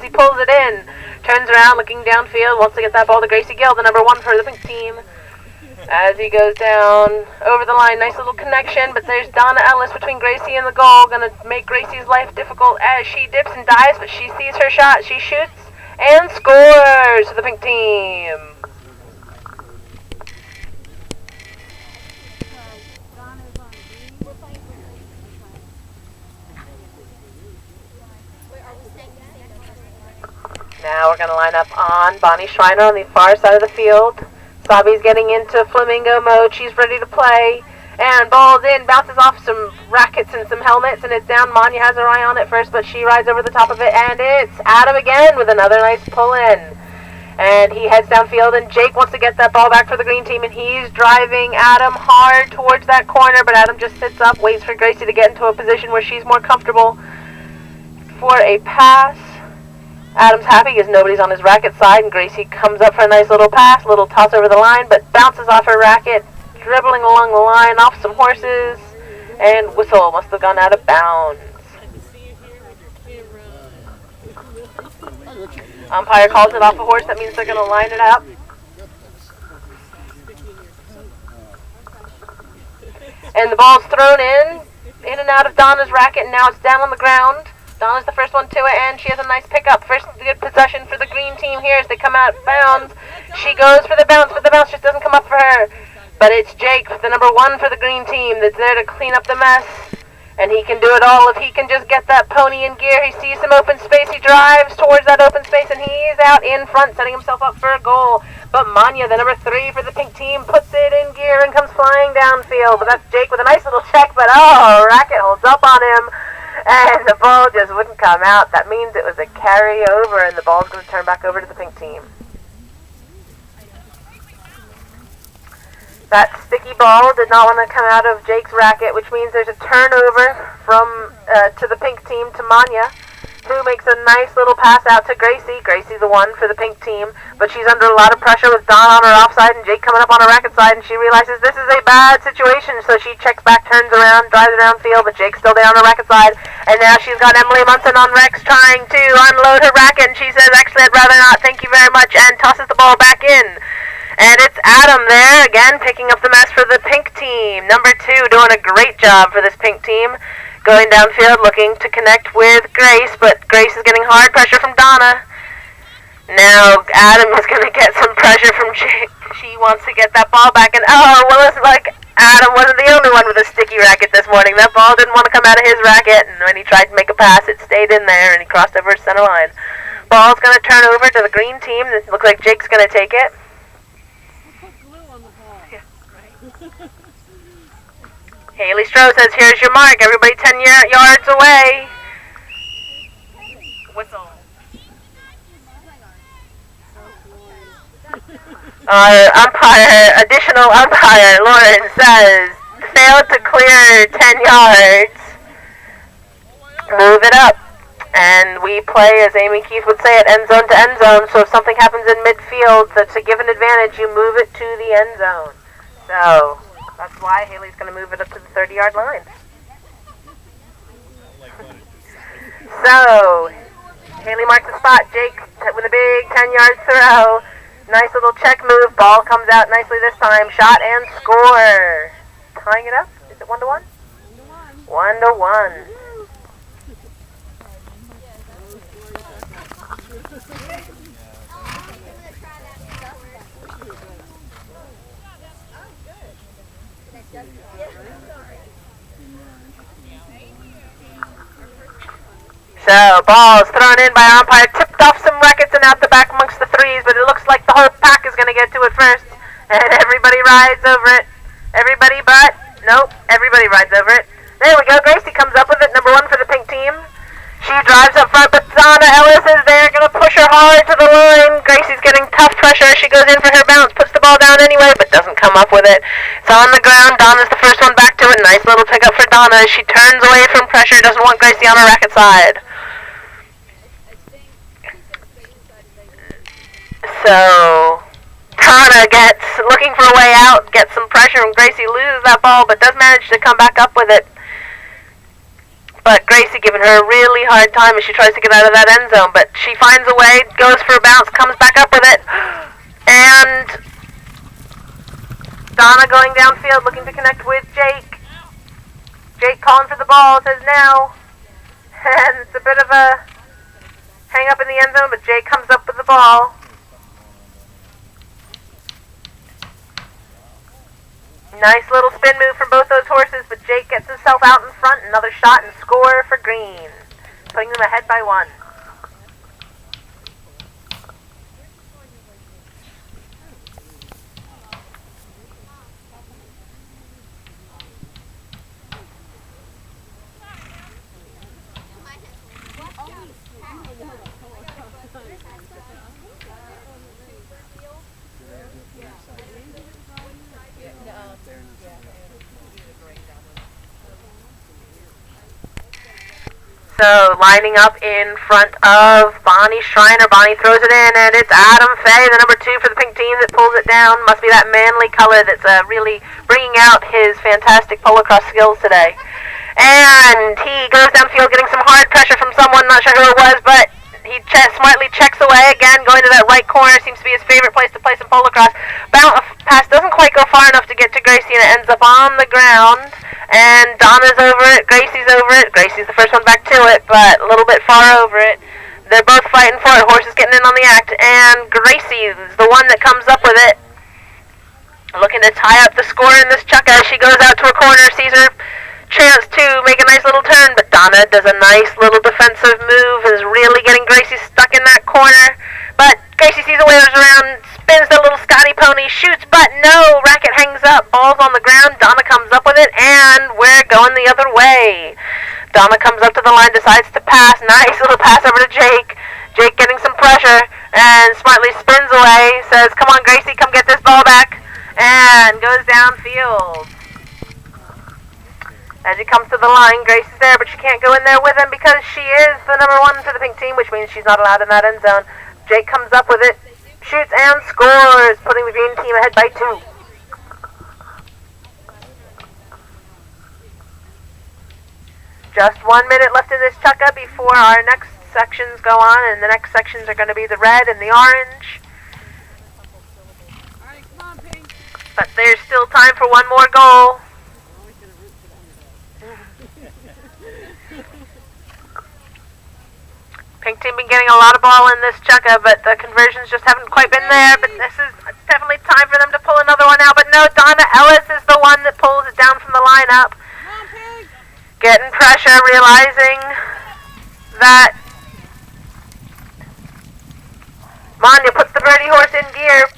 he pulls it in. Turns around, looking downfield, wants to get that ball to Gracie Gill, the number 1 for the pink team. As he goes down over the line, nice little connection, but there's Donna Ellis between Gracie and the goal, gonna make Gracie's life difficult as she dips and dives, but she sees her shot. She shoots and scores for the pink team. Now we're going to line up on Bonnie Schreiner on the far side of the field. Sabi's getting into flamingo mode. She's ready to play. And ball's in, bounces off some rackets and some helmets, and it's down. Manya has her eye on it first, but she rides over the top of it, and it's Adam again with another nice pull-in. And he heads downfield, and Jake wants to get that ball back for the green team, and he's driving Adam hard towards that corner, but Adam just sits up, waits for Gracie to get into a position where she's more comfortable for a pass. Adam's happy because nobody's on his racket side, and Gracie comes up for a nice little pass, little toss over the line, but bounces off her racket, dribbling along the line, off some horses, and whistle must have gone out of bounds. Umpire calls it off a horse. That means they're going to line it up. And the ball's thrown in and out of Donna's racket, and now it's down on the ground. Donna's the first one to it, and she has a nice pickup. First good possession for the green team here as they come out bounds. She goes for the bounce, but the bounce just doesn't come up for her. But it's Jake, the number 1 for the green team, that's there to clean up the mess. And he can do it all if he can just get that pony in gear. He sees some open space. He drives towards that open space, and he's out in front, setting himself up for a goal. But Manya, the number 3 for the pink team, puts it in gear and comes flying downfield. But that's Jake with a nice little check, but racket holds up on him. And the ball just wouldn't come out. That means it was a carryover, and the ball's going to turn back over to the pink team. That sticky ball did not want to come out of Jake's racket, which means there's a turnover from to the pink team to Manya, who makes a nice little pass out to Gracie. Gracie, the 1 for the pink team, but she's under a lot of pressure with Don on her offside and Jake coming up on her racket side, and she realizes this is a bad situation, so she checks back, turns around, drives around field, but Jake's still there on her racket side, and now she's got Emily Munson on Rex trying to unload her racket, and she says, actually, I'd rather not, thank you very much, and tosses the ball back in. And it's Adam there, again, picking up the mess for the pink team. Number 2 doing a great job for this pink team. Going downfield, looking to connect with Grace, but Grace is getting hard pressure from Donna. Now Adam is going to get some pressure from Jake. She wants to get that ball back, and it's like Adam wasn't the only one with a sticky racket this morning. That ball didn't want to come out of his racket, and when he tried to make a pass, it stayed in there, and he crossed over his center line. Ball's going to turn over to the green team. It looks like Jake's going to take it. Haley Stroh says, here's your mark. Everybody 10 yards away. Whistle. Our additional umpire, Lauren, says, failed to clear 10 yards. Move it up. And we play, as Amy Keith would say, at end zone to end zone. So if something happens in midfield to give an advantage, you move it to the end zone. So that's why Haley's going to move it up to the 30-yard line. So Haley marks the spot. Jake with a big 10-yard throw. Nice little check move. Ball comes out nicely this time. Shot and score. Tying it up. Is it 1-1? 1-1. So, ball's thrown in by our umpire, tipped off some rackets and out the back amongst the 3s, but it looks like the whole pack is going to get to it first, and everybody rides over it. Everybody everybody rides over it. There we go, Gracie comes up with it, number 1 for the pink team. She drives up front, but Donna Ellis is there, going to push her hard to the line. Gracie's getting tough pressure. She goes in for her bounce, puts the ball down anyway, but doesn't come up with it. It's on the ground. Donna's the first one back to it. Nice little pickup for Donna. She turns away from pressure, doesn't want Gracie on her racket side. So Donna gets looking for a way out, gets some pressure, and Gracie loses that ball, but does manage to come back up with it. But Gracie giving her a really hard time as she tries to get out of that end zone. But she finds a way, goes for a bounce, comes back up with it. And Donna going downfield looking to connect with Jake. Jake calling for the ball, says now. And it's a bit of a hang up in the end zone, but Jake comes up with the ball. Nice little spin move from both those horses, but Jake gets himself out in front. Another shot and score for Green, putting them ahead by 1. So, lining up in front of Bonnie Schreiner. Bonnie throws it in, and it's Adam Fay, the number 2 for the pink team, that pulls it down. Must be that manly color that's really bringing out his fantastic polo cross skills today. And he goes downfield getting some hard pressure from someone, not sure who it was, but he smartly checks away again, going to that right corner. Seems to be his favorite place to play some polo cross. Pass doesn't quite go far enough to get to Gracie, and it ends up on the ground. And Donna's over it, Gracie's over it. Gracie's the first one back to it, but a little bit far over it. They're both fighting for it. Horse is getting in on the act, and Gracie's the one that comes up with it, looking to tie up the score in this chuck as she goes out to a corner, sees her chance to make a nice little turn, but Donna does a nice little defensive move, is really getting Gracie stuck in that corner. But Gracie sees the way around, spins the little Scotty pony, shoots, but no, racket hangs up, ball's on the ground. Donna comes up with it, and we're going the other way. Donna comes up to the line, decides to pass, nice little pass over to Jake. Jake getting some pressure, and smartly spins away, says, come on Gracie, come get this ball back, and goes downfield. As he comes to the line, Grace is there, but she can't go in there with him because she is the number 1 for the pink team, which means she's not allowed in that end zone. Jake comes up with it, shoots and scores, putting the green team ahead by 2. Just 1 minute left in this chucka before our next sections go on, and the next sections are going to be the red and the orange. But there's still time for one more goal. Pink team been getting a lot of ball in this chucka, but the conversions just haven't quite been there. But this is definitely time for them to pull another one out. But no, Donna Ellis is the one that pulls it down from the lineup. Getting pressure, realizing that Manya puts the birdie horse in gear.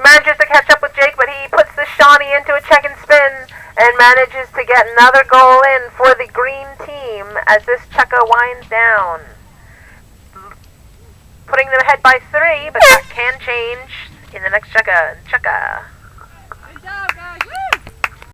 Manages to catch up with Jake, but he puts the Shawnee into a check and spin and manages to get another goal in for the green team as this chucka winds down. Putting them ahead by 3, but that can change in the next chucka.